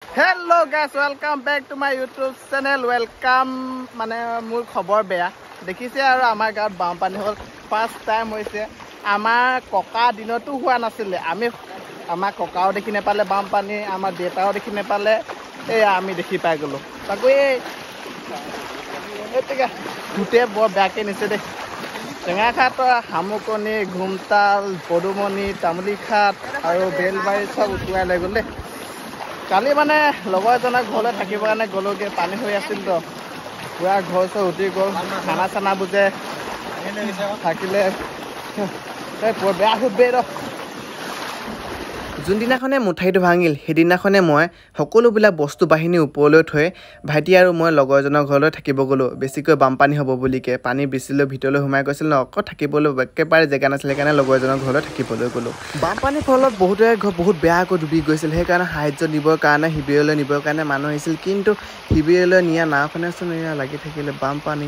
Hello guys, welcome back to my YouTube channel. Welcome মানে মোৰ খবৰ বেয়া দেখিছে আৰু আমাৰ গাঁৱত বানপানী হ'ল ফাৰ্ষ্ট টাইম হৈছে আমাৰ ককা দিনতো হোৱা নাছিলে আমি আমাৰ ককাও দেখি নেপালে বানপানী আমাৰ দেউতাও দেখি নেপালে এই আমি দেখি পাই গলো তাকো এই এতেকা গুটে বৰ বেয়াকে নিছে দে টেঙাখাট হামুকনি ঘুমতাল পদুমনি তামুলীখাট আৰু বেলবাৰী সব উটুৱাই লৈ গ'ল দে কালি মানে লগৰ এজনৰ ঘৰলৈ থাকিব কাৰণে গ'লোগে পানী হৈ আছিল তো পুৰা ঘৰ চৰ উঠি গ'ল খানা চানা বুজে থাকিলে বৰ বেয়া হবে ৰ যোনদিনাখনে মুঠাইটো ভাঙিল সেইদিনাখনে মই সকলোবিলাক বস্তু বাহিনী ওপৰলৈ থৈ ভাইটি আৰু মই লগৰজনৰ ঘৰলৈ থাকিব গ'লোঁ বেছিকৈ বানপানী হ'ব বুলিকে পানী বেছিলৈ ভিতৰলৈ সোমাই গৈছিল ন অকল থাকিবলৈ একেবাৰে জেগা নাছিলে সেইকাৰণে লগৰজনৰ ঘৰলৈ থাকিবলৈ গ'লোঁ বানপানীৰ ফলত বহুতৰে ঘৰ বহুত বেয়াকৈ ডুবি গৈছিল সেইকাৰণে সাহাৰ্য দিবৰ কাৰণে শিবিৰলৈ নিবৰ কাৰণে মানুহ আহিছিল কিন্তু শিবিৰলৈ নিয়া নাওখনেচোন লাগি থাকিলে বানপানী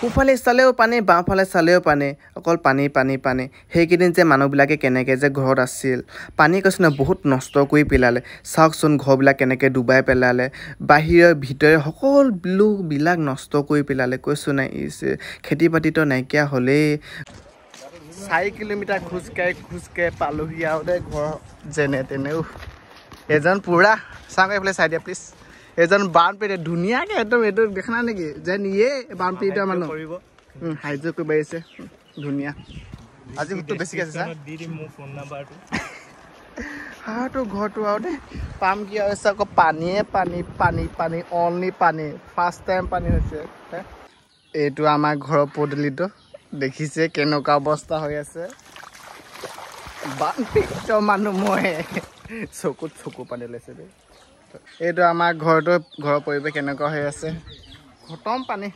সোঁফালে চালেও পানী বাওঁফালে চালেও পানী অকল পানী পানী পানী সেইকেইদিন যে মানুহবিলাকে কেনেকৈ যে ঘৰত আছিল পানী কৈছে ন বহুত নষ্ট কৰি পেলালে চাওকচোন ঘৰবিলাক কেনেকৈ ডুবাই পেলালে বাহিৰৰ ভিতৰে সকলোবিলাক নষ্ট কৰি পেলালে কৈছোঁ নাই খেতি বাতিটো নাইকিয়া হ'লেই 4 কিলোমিটাৰ খোজকাঢ়ি পালোহি আৰু দে ঘৰ যেনে তেনেও এজন পুৰা চাওক এইফালে চাই দিয়া প্লিজ এজন বানপীড়িত ধুনীয়াকৈ একদম এইটো দেখা নাই নেকি যেন ইয়ে বানপীড়িত মানুহ সাহাৰ্য কৰিব আহিছে ধুনীয়া আজি সুতটো বেছিকৈ আছে ছাৰটো ঘৰটো আৰু দেই পাম কি হৈছে আকৌ পানীয়ে পানী পানী পানী অনলি পানী ফাৰ্ষ্ট টাইম পানী হৈছে এইটো আমাৰ ঘৰৰ পদূলিটো দেখিছে কেনেকুৱা অৱস্থা হৈ আছে বানপীড়িত মানুহ মই চকুত চকু পানী লৈছে দেই এইটো আমাৰ ঘৰৰ পৰিৱেশ কেনেকুৱা হৈ আছে খতম পানী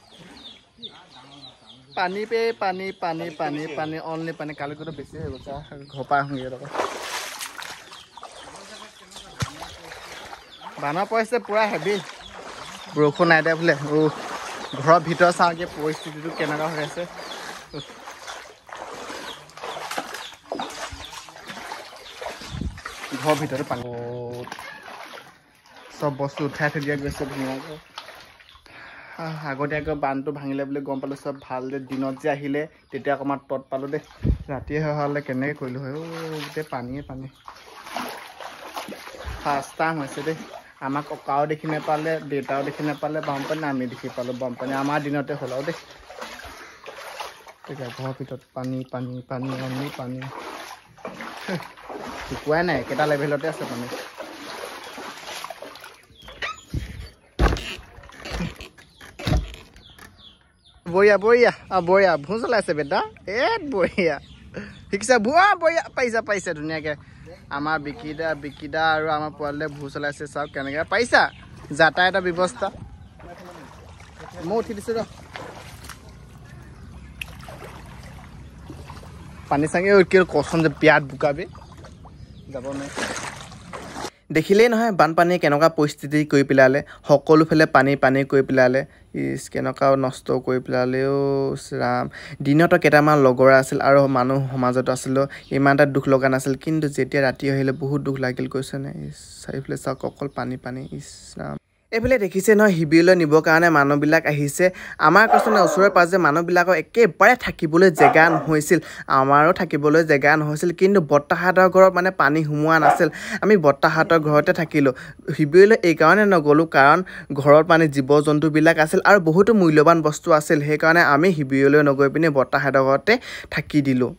পানী পে পানী পানী পানী পানী অনলি পানী কালিকতো বেছি হৈ গৈছে ঘৰ পৰা আহোঁগৈ লগত বানৰ পৰিছে পূৰা হেভি বৰষুণ নাই দিয়া বোলে ঘৰৰ ভিতৰত চাওঁগৈ পৰিস্থিতিটো কেনেকুৱা হৈ আছে ঘৰৰ ভিতৰত পানী সব বস্তু উঠাই থৈ দিয়া গৈছে ধুনীয়াকৈ আগতীয়াকৈ বানটো ভাঙিলে বুলি গম পালোঁ চব ভাল যে দিনত যে আহিলে তেতিয়া অকণমান তত পালোঁ দেই ৰাতিয়ে হ'লে কেনেকৈ কৰিলোঁ হয় গোটেই পানীয়ে পানী ফাৰ্ষ্ট টাইম হৈছে দেই আমাৰ ককাও দেখি নাপালে দেউতাও দেখি নাপালে বানপানী আমি দেখি পালোঁ বানপানী আমাৰ দিনতে হ'ল আৰু দেই তেতিয়া ঘৰৰ ভিতৰত পানী পানী পানী অনলি পানী শুকুৱাই নাই একেটা লেভেলতে আছে পানী বঢ়িয়া বঢ়িয়া বঢ়িয়া ভোঁ চলাইছে বেটা বঢ়িয়া শিকিছা ভুৱা বঢ়িয়া পাৰিছা ধুনীয়াকৈ আমাৰ বিকিদা আৰু আমাৰ পোৱালিয়ে ভোঁ চলাইছে চাওক কেনেকৈ পাৰিছা যাতায়াতৰ ব্যৱস্থা মই উঠি দিছোঁ ৰ পানী চাঙি কি কচোন যে পিয়াত বোকাবি যাব নাই দেখিলেই নহয় বানপানীয়ে কেনেকুৱা পৰিস্থিতি কৰি পেলালে সকলোফালে পানী পানী কৰি পেলালে কেনেকুৱা নষ্ট কৰি পেলালেও ৰাম দিনতো কেইটামান লগৰ আছিল আৰু মানুহ সমাজত আছিলোঁ ইমান এটা দুখ লগা নাছিল কিন্তু যেতিয়া ৰাতি আহিলে বহুত দুখ লাগিল কৈছে নে চাৰিওফালে চাওক অকল পানী পানী ৰাম এইফালে দেখিছে নহয় শিবিৰলৈ নিবৰ কাৰণে মানুহবিলাক আহিছে আমাৰ কৈছে নহয় ওচৰে পাঁজৰে মানুহবিলাকৰ একেবাৰে থাকিবলৈ জেগা নহৈছিল আমাৰো থাকিবলৈ জেগা নহৈছিল কিন্তু বৰ্তাহঁতৰ ঘৰত মানে পানী সোমোৱা নাছিল আমি বৰ্তাহঁতৰ ঘৰতে থাকিলোঁ শিবিৰলৈ এইকাৰণে নগ'লোঁ কাৰণ ঘৰত মানে জীৱ জন্তুবিলাক আছিল আৰু বহুতো মূল্যৱান বস্তু আছিল সেইকাৰণে আমি শিবিৰলৈ নগৈ পিনে বৰ্তাহঁতৰ ঘৰতে থাকি দিলোঁ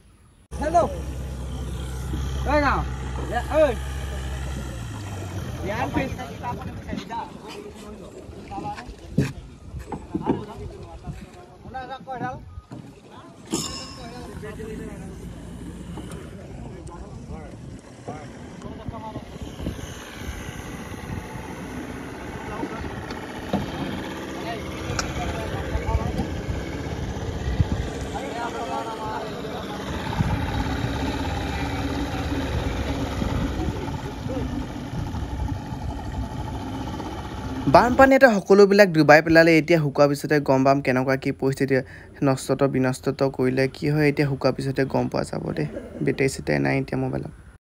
বানপানীয়ে সকলোবিলাক ডুবাই পেলালে এতিয়া শুকোৱাৰ পিছতে গম পাম কেনেকুৱা কি পৰিস্থিতি নষ্ট বিনষ্ট কৰিলে কি হয় এতিয়া শুকোৱাৰ পিছতে গম পোৱা যাব দেই বেটেৰী চেটেৰী নাই এতিয়া মোবাইলত